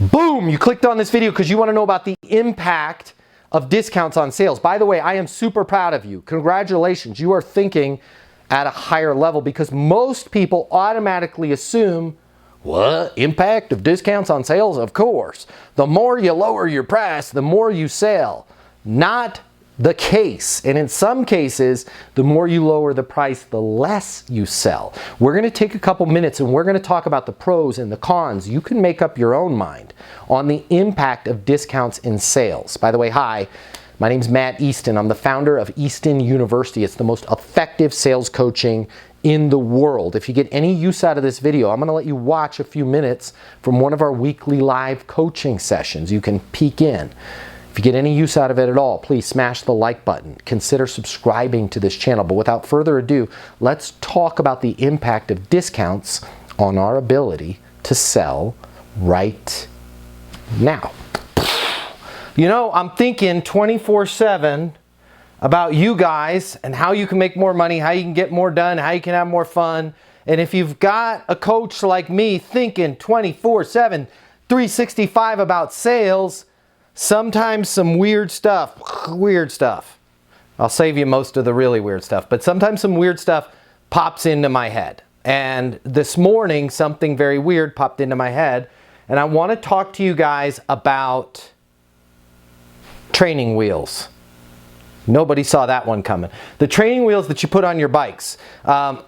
Boom, you clicked on this video because you want to know about the impact of discounts on sales. By the way, I am super proud of you. Congratulations, you are thinking at a higher level, because most people automatically assume, what? Impact of discounts on sales? Of course. The more you lower your price, the more you sell. Not the case. And in some cases, the more you lower the price, the less you sell. We're going to take a couple minutes and we're going to talk about the pros and the cons. You can make up your own mind on the impact of discounts in sales. By the way, hi, my name is Matt Easton. I'm the founder of Easton University. It's the most effective sales coaching in the world. If you get any use out of this video, I'm going to let you watch a few minutes from one of our weekly live coaching sessions. You can peek in. If you get any use out of it at all, please smash the like button. Consider subscribing to this channel. But without further ado, let's talk about the impact of discounts on our ability to sell right now. You know, I'm thinking 24/7 about you guys and how you can make more money, how you can get more done, how you can have more fun. And if you've got a coach like me thinking 24/7, 365 about sales, sometimes some weird stuff. I'll save you most of the really weird stuff, but sometimes some weird stuff pops into my head. And this morning, something very weird popped into my head, and I want to talk to you guys about training wheels. Nobody saw that one coming. The training wheels that you put on your bikes.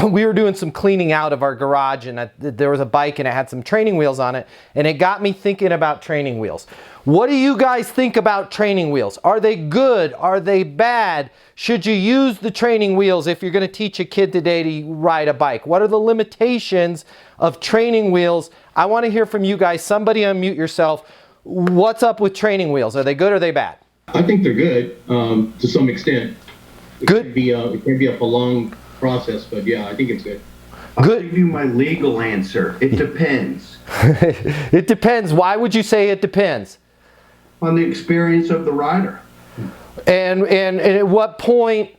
We were doing some cleaning out of our garage, and there was a bike and it had some training wheels on it, and it got me thinking about training wheels. What do you guys think about training wheels? Are they good? Are they bad? Should you use the training wheels if you're going to teach a kid today to ride a bike? What are the limitations of training wheels? I want to hear from you guys. Somebody unmute yourself. What's up with training wheels? Are they good or are they bad? I think they're good to some extent. Good. It can be a prolonged process, but yeah, I think it's good. I'll give you my legal answer. It depends. It depends. Why would you say it depends? On the experience of the rider. And at what point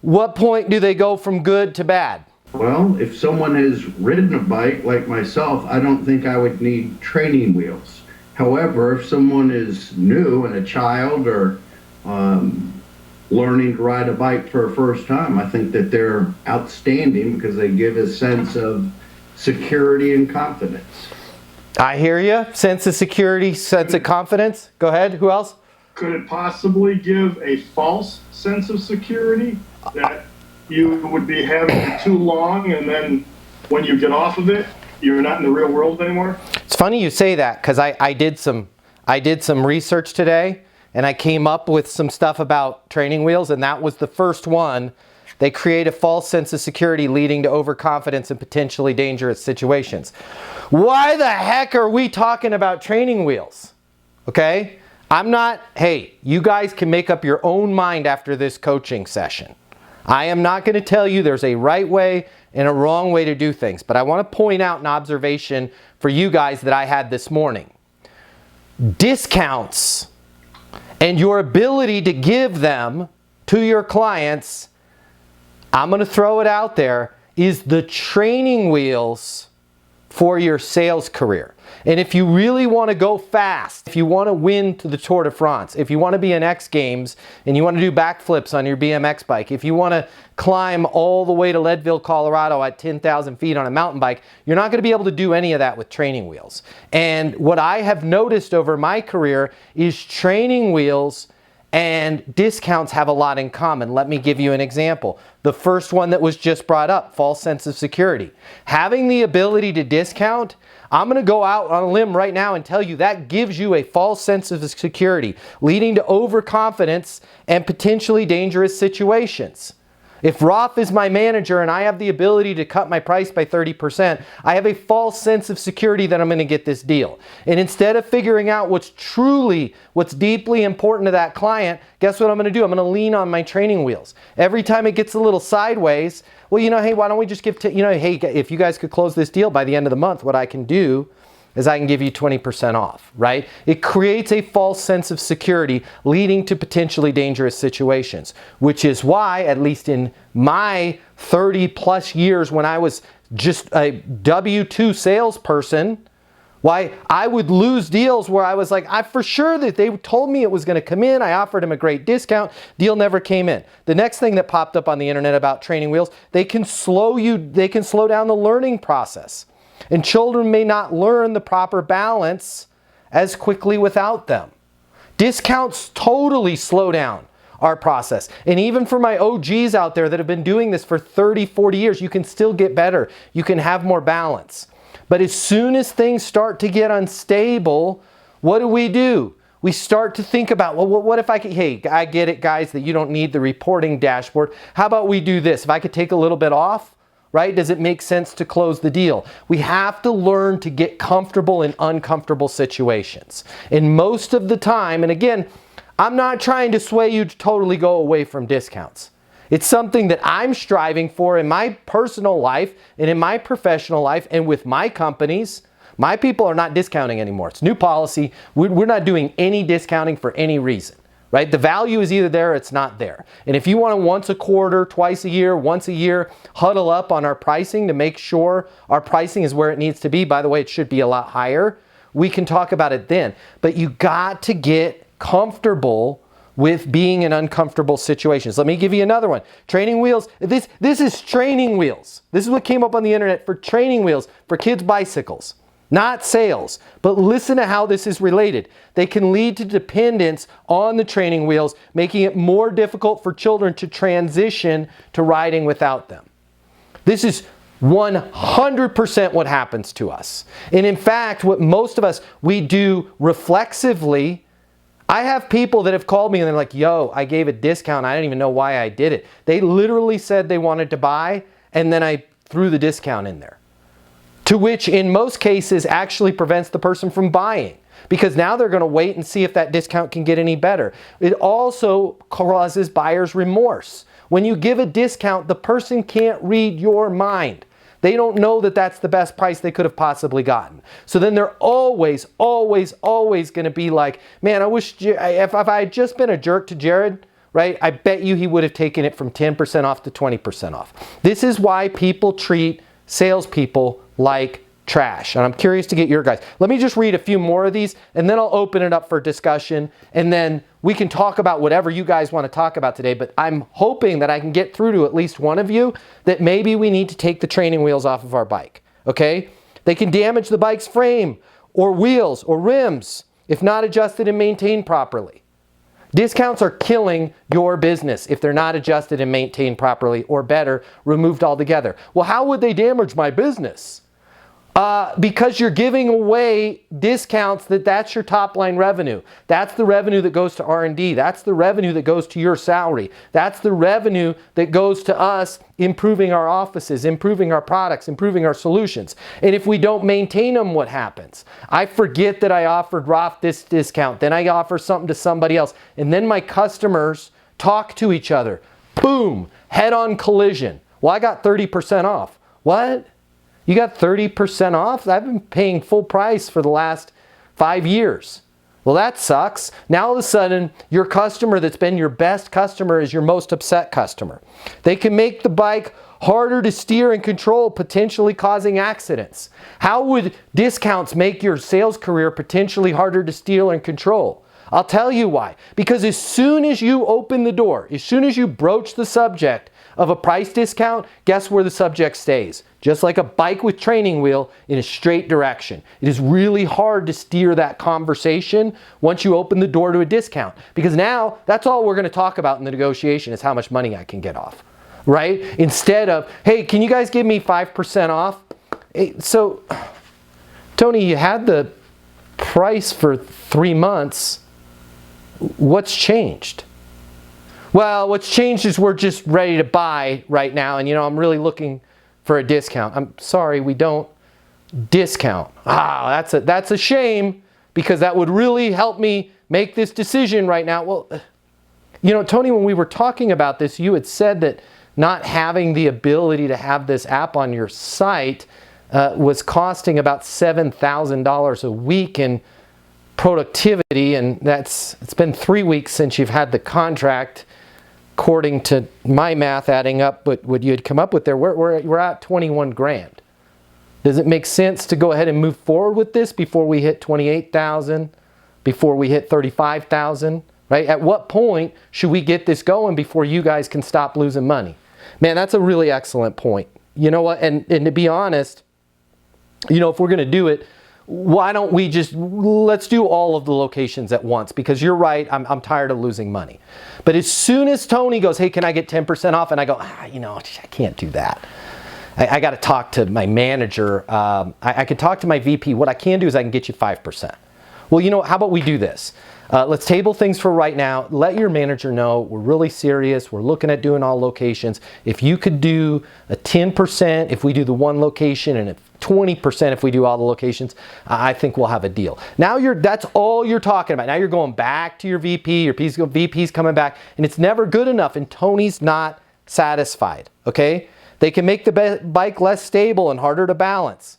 do they go from good to bad? Well, if someone has ridden a bike like myself, I don't think I would need training wheels. However, if someone is new and a child or learning to ride a bike for a first time, I think that they're outstanding because they give a sense of security and confidence. I hear you. Sense of security, sense of confidence. Go ahead. Who else? Could it possibly give a false sense of security that you would be having for too long, and then when you get off of it, you're not in the real world anymore? It's funny you say that, because I did some research today, and I came up with some stuff about training wheels, and that was the first one. They create a false sense of security, leading to overconfidence and potentially dangerous situations. Why the heck are we talking about training wheels? Okay? Hey, you guys can make up your own mind after this coaching session. I am not going to tell you there's a right way and a wrong way to do things, but I want to point out an observation for you guys that I had this morning. Discounts and your ability to give them to your clients, I'm going to throw it out there, is the training wheels for your sales career. And if you really want to go fast, if you want to win to the Tour de France, if you want to be in X Games and you want to do backflips on your BMX bike, if you want to climb all the way to Leadville, Colorado at 10,000 feet on a mountain bike, you're not going to be able to do any of that with training wheels. And what I have noticed over my career is training wheels and discounts have a lot in common. Let me give you an example. The first one that was just brought up, false sense of security. Having the ability to discount, I'm going to go out on a limb right now and tell you that gives you a false sense of security, leading to overconfidence and potentially dangerous situations. If Roth is my manager and I have the ability to cut my price by 30%, I have a false sense of security that I'm going to get this deal. And instead of figuring out what's deeply important to that client, guess what I'm going to do? I'm going to lean on my training wheels. Every time it gets a little sideways, well, hey, why don't we just give, hey, if you guys could close this deal by the end of the month, what I can do is I can give you 20% off, right? It creates a false sense of security, leading to potentially dangerous situations, which is why, at least in my 30 plus years when I was just a W-2 salesperson, Why I would lose deals where I was like, I for sure that they told me it was going to come in. I offered them a great discount. Deal never came in. The next thing that popped up on the internet about training wheels, they can slow down the learning process. And children may not learn the proper balance as quickly without them. Discounts totally slow down our process. And even for my OGs out there that have been doing this for 30, 40 years, you can still get better. You can have more balance. But as soon as things start to get unstable, what do? We start to think about, well, what if I could, hey, I get it, guys, that you don't need the reporting dashboard. How about we do this? If I could take a little bit off, right? Does it make sense to close the deal? We have to learn to get comfortable in uncomfortable situations. And most of the time, and again, I'm not trying to sway you to totally go away from discounts. It's something that I'm striving for in my personal life and in my professional life and with my companies. My people are not discounting anymore. It's new policy. We're not doing any discounting for any reason, right? The value is either there or it's not there. And if you want to once a quarter, twice a year, once a year, huddle up on our pricing to make sure our pricing is where it needs to be. By the way, it should be a lot higher. We can talk about it then. But you got to get comfortable with being in uncomfortable situations. Let me give you another one. Training wheels. This is training wheels. This is what came up on the internet for training wheels for kids' bicycles. Not sales. But listen to how this is related. They can lead to dependence on the training wheels, making it more difficult for children to transition to riding without them. This is 100% what happens to us. And in fact, what most of us, we do reflexively. I have people that have called me and they're like, yo, I gave a discount. I didn't even know why I did it. They literally said they wanted to buy and then I threw the discount in there. To which in most cases actually prevents the person from buying because now they're going to wait and see if that discount can get any better. It also causes buyer's remorse. When you give a discount, the person can't read your mind. They don't know that that's the best price they could have possibly gotten. So then they're always going to be like, man, I wish if I had just been a jerk to Jared, right? I bet you he would have taken it from 10% off to 20% off. This is why people treat salespeople like trash. And I'm curious to get your guys. Let me just read a few more of these and then I'll open it up for discussion and then we can talk about whatever you guys want to talk about today. But I'm hoping that I can get through to at least one of you that maybe we need to take the training wheels off of our bike. Okay? They can damage the bike's frame or wheels or rims if not adjusted and maintained properly. Discounts are killing your business if they're not adjusted and maintained properly or better, removed altogether. Well, how would they damage my business? Because you're giving away discounts that's your top line revenue. That's the revenue that goes to R&D. That's the revenue that goes to your salary. That's the revenue that goes to us improving our offices, improving our products, improving our solutions. And if we don't maintain them, what happens? I forget that I offered Roth this discount. Then I offer something to somebody else. And then my customers talk to each other. Boom, head-on collision. Well, I got 30% off. What? You got 30% off? I've been paying full price for the last 5 years. Well, that sucks. Now all of a sudden, your customer that's been your best customer is your most upset customer. They can make the bike harder to steer and control, potentially causing accidents. How would discounts make your sales career potentially harder to steer and control? I'll tell you why. Because as soon as you open the door, as soon as you broach the subject of a price discount, guess where the subject stays? Just like a bike with training wheel in a straight direction. It is really hard to steer that conversation once you open the door to a discount. Because now, that's all we're going to talk about in the negotiation is how much money I can get off. Right? Instead of, hey, can you guys give me 5% off? Hey, so, Tony, you had the price for 3 months. What's changed? Well, what's changed is we're just ready to buy right now. And, I'm really looking for a discount. I'm sorry, we don't discount. That's a shame because that would really help me make this decision right now. Well, Tony, when we were talking about this, you had said that not having the ability to have this app on your site was costing about $7,000 a week in productivity, and it's been 3 weeks since you've had the contract. According to my math, adding up what you had come up with there, we're at 21 grand. Does it make sense to go ahead and move forward with this before we hit 28,000, before we hit 35,000, right? At what point should we get this going before you guys can stop losing money? Man, that's a really excellent point. You know what? And to be honest, you know, if we're going to do it, why don't we let's do all of the locations at once, because you're right, I'm tired of losing money. But as soon as Tony goes, hey, can I get 10% off? And I go, you know, I can't do that. I got to talk to my manager. I can talk to my VP. What I can do is I can get you 5%. Well, you know, how about we do this? Let's table things for right now. Let your manager know we're really serious. We're looking at doing all locations. If you could do a 10% if we do the one location, and 20% if we do all the locations, I think we'll have a deal. Now that's all you're talking about. Now you're going back to your VP, your VP's coming back, and it's never good enough, and Tony's not satisfied, okay? They can make the bike less stable and harder to balance.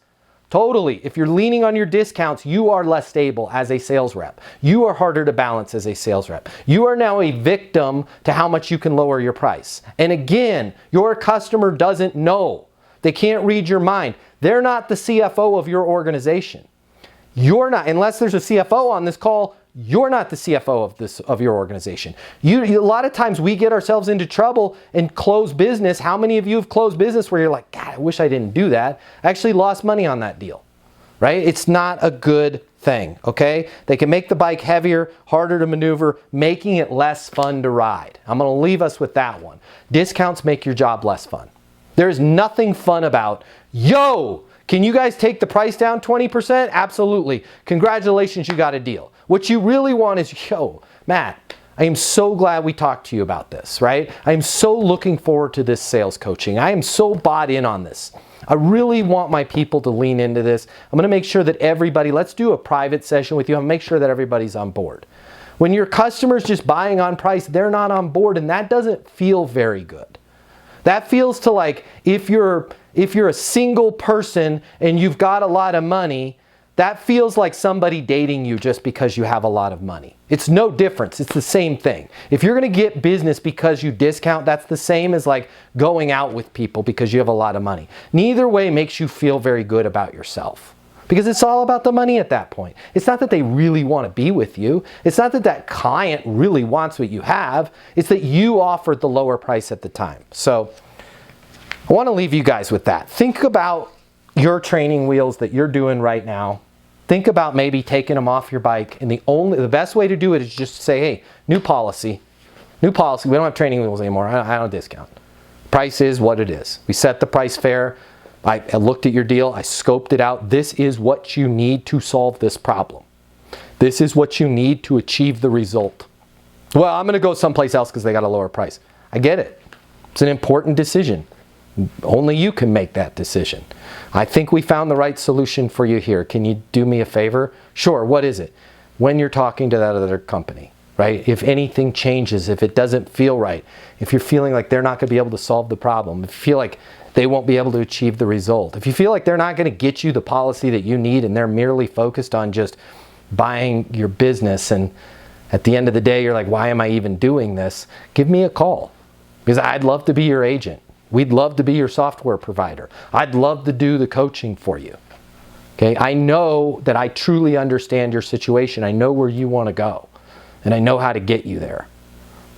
Totally. If you're leaning on your discounts, you are less stable as a sales rep. You are harder to balance as a sales rep. You are now a victim to how much you can lower your price. And again, your customer doesn't know. They can't read your mind. They're not the CFO of your organization. You're not, unless there's a CFO on this call, you're not the CFO of your organization. A lot of times we get ourselves into trouble and close business. How many of you have closed business where you're like, God, I wish I didn't do that. I actually lost money on that deal, right? It's not a good thing, okay? They can make the bike heavier, harder to maneuver, making it less fun to ride. I'm gonna leave us with that one. Discounts make your job less fun. There's nothing fun about, yo, can you guys take the price down 20%? Absolutely. Congratulations, you got a deal. What you really want is, yo, Matt, I am so glad we talked to you about this, right? I am so looking forward to this sales coaching. I am so bought in on this. I really want my people to lean into this. I'm gonna make sure that everybody, let's do a private session with you. I'm gonna make sure that everybody's on board. When your customer's just buying on price, they're not on board, and that doesn't feel very good. That feels to like, if you're a single person and you've got a lot of money, that feels like somebody dating you just because you have a lot of money. It's no difference. It's the same thing. If you're going to get business because you discount, that's the same as like going out with people because you have a lot of money. Neither way makes you feel very good about yourself, because it's all about the money at that point. It's not that they really want to be with you. It's not that that client really wants what you have. It's that you offered the lower price at the time. So I want to leave you guys with that. Think about your training wheels that you're doing right now. Think about maybe taking them off your bike, and the best way to do it is just to say, hey, new policy, we don't have training wheels anymore. I don't discount. Price is what it is. We set the price fair. I looked at your deal, I scoped it out. This is what you need to solve this problem. This is what you need to achieve the result. Well, I'm gonna go someplace else because they got a lower price. I get it. It's an important decision. Only you can make that decision. I think we found the right solution for you here. Can you do me a favor? Sure, what is it? When you're talking to that other company, right? If anything changes, if it doesn't feel right, if you're feeling like they're not gonna be able to solve the problem, if you feel like they won't be able to achieve the result, if you feel like they're not gonna get you the policy that you need and they're merely focused on just buying your business, and at the end of the day, you're like, why am I even doing this? Give me a call, because I'd love to be your agent. We'd love to be your software provider. I'd love to do the coaching for you. Okay, I know that I truly understand your situation. I know where you want to go, and I know how to get you there.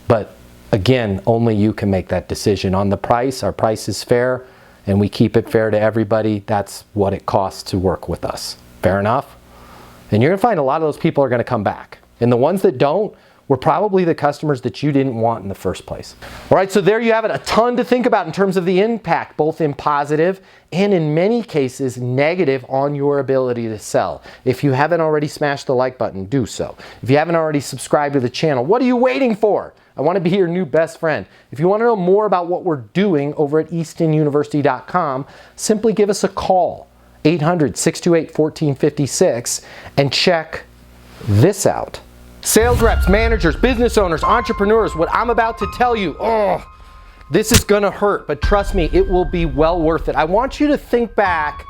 But again, only you can make that decision on the price. Our price is fair, and we keep it fair to everybody. That's what it costs to work with us. Fair enough? And you're going to find a lot of those people are going to come back. And the ones that don't were probably the customers that you didn't want in the first place. All right, so there you have it. A ton to think about in terms of the impact, both in positive and in many cases negative, on your ability to sell. If you haven't already smashed the like button, do so. If you haven't already subscribed to the channel, what are you waiting for? I want to be your new best friend. If you want to know more about what we're doing over at eastonuniversity.com, simply give us a call, 800-628-1456, and check this out. Sales reps, managers, business owners, entrepreneurs, what I'm about to tell you, this is gonna hurt, but trust me, it will be well worth it. I want you to think back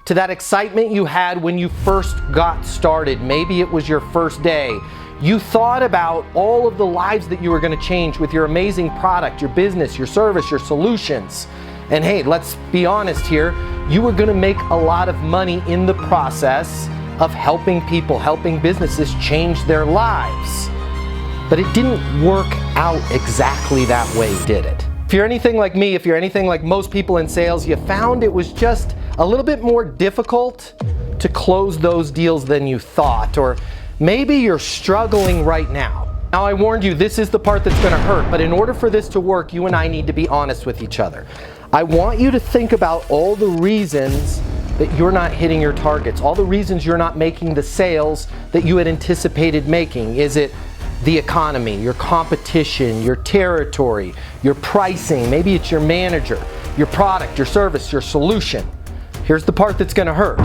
to that excitement you had when you first got started. Maybe it was your first day. You thought about all of the lives that you were gonna change with your amazing product, your business, your service, your solutions. And hey, let's be honest here, you were gonna make a lot of money in the process of helping people, helping businesses change their lives. But it didn't work out exactly that way, did it? If you're anything like me, if you're anything like most people in sales, you found it was just a little bit more difficult to close those deals than you thought, or maybe you're struggling right now. Now, I warned you, this is the part that's gonna hurt, but in order for this to work, you and I need to be honest with each other. I want you to think about all the reasons that you're not hitting your targets, all the reasons you're not making the sales that you had anticipated making. Is it the economy, your competition, your territory, your pricing? Maybe it's your manager, your product, your service, your solution. Here's the part that's gonna hurt.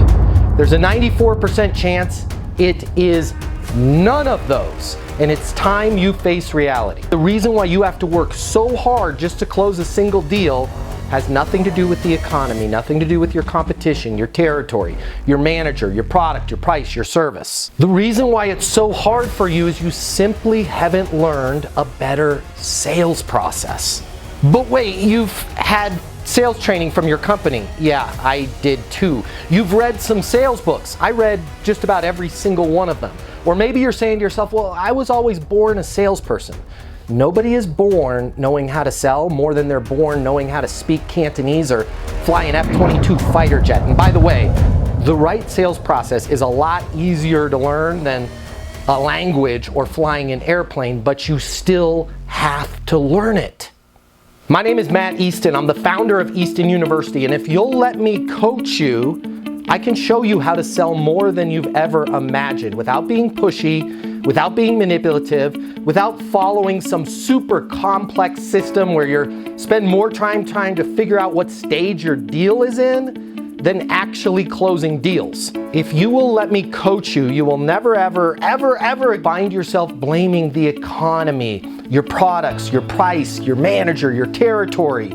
There's a 94% chance it is none of those, and it's time you face reality. The reason why you have to work so hard just to close a single deal has nothing to do with the economy, nothing to do with your competition, your territory, your manager, your product, your price, your service. The reason why it's so hard for you is you simply haven't learned a better sales process. But wait, you've had sales training from your company. Yeah, I did too. You've read some sales books. I read just about every single one of them. Or maybe you're saying to yourself, well, I was always born a salesperson. Nobody is born knowing how to sell more than they're born knowing how to speak Cantonese or fly an F-22 fighter jet. And by the way, the right sales process is a lot easier to learn than a language or flying an airplane, but you still have to learn it. My name is Matt Easton. I'm the founder of Easton University, and if you'll let me coach you, I can show you how to sell more than you've ever imagined without being pushy, without being manipulative, without following some super complex system where you spend more time trying to figure out what stage your deal is in than actually closing deals. If you will let me coach you, you will never, ever, ever, ever find yourself blaming the economy, your products, your price, your manager, your territory,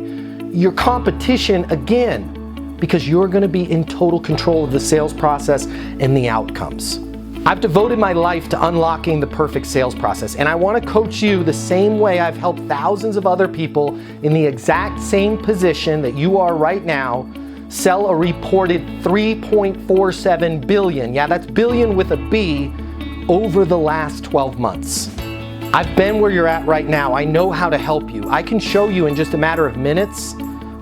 your competition again, because you're gonna be in total control of the sales process and the outcomes. I've devoted my life to unlocking the perfect sales process, and I wanna coach you the same way I've helped thousands of other people in the exact same position that you are right now sell a reported $3.47 billion, yeah, that's billion with a B, over the last 12 months. I've been where you're at right now. I know how to help you. I can show you in just a matter of minutes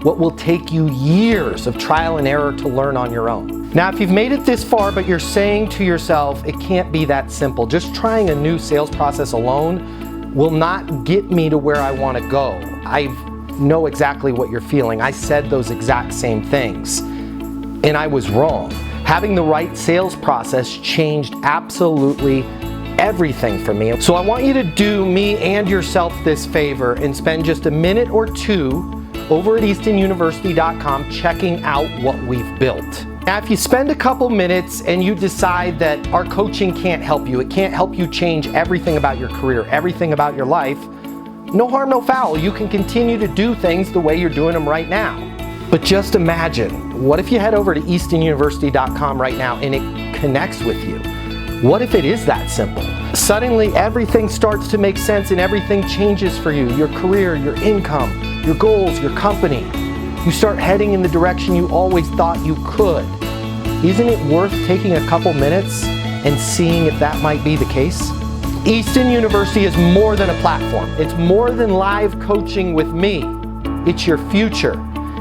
what will take you years of trial and error to learn on your own. Now, if you've made it this far, but you're saying to yourself, it can't be that simple, just trying a new sales process alone will not get me to where I want to go. I know exactly what you're feeling. I said those exact same things, and I was wrong. Having the right sales process changed absolutely everything for me. So I want you to do me and yourself this favor and spend just a minute or two over at eastonuniversity.com checking out what we've built. Now, if you spend a couple minutes and you decide that our coaching can't help you, it can't help you change everything about your career, everything about your life, no harm, no foul. You can continue to do things the way you're doing them right now. But just imagine, what if you head over to eastonuniversity.com right now and it connects with you? What if it is that simple? Suddenly everything starts to make sense and everything changes for you. Your career, your income, your goals, your company. You start heading in the direction you always thought you could. Isn't it worth taking a couple minutes and seeing if that might be the case? Easton University is more than a platform. It's more than live coaching with me. It's your future,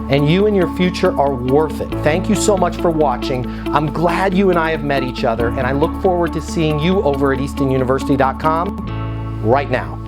and you and your future are worth it. Thank you so much for watching. I'm glad you and I have met each other, and I look forward to seeing you over at eastonuniversity.com right now.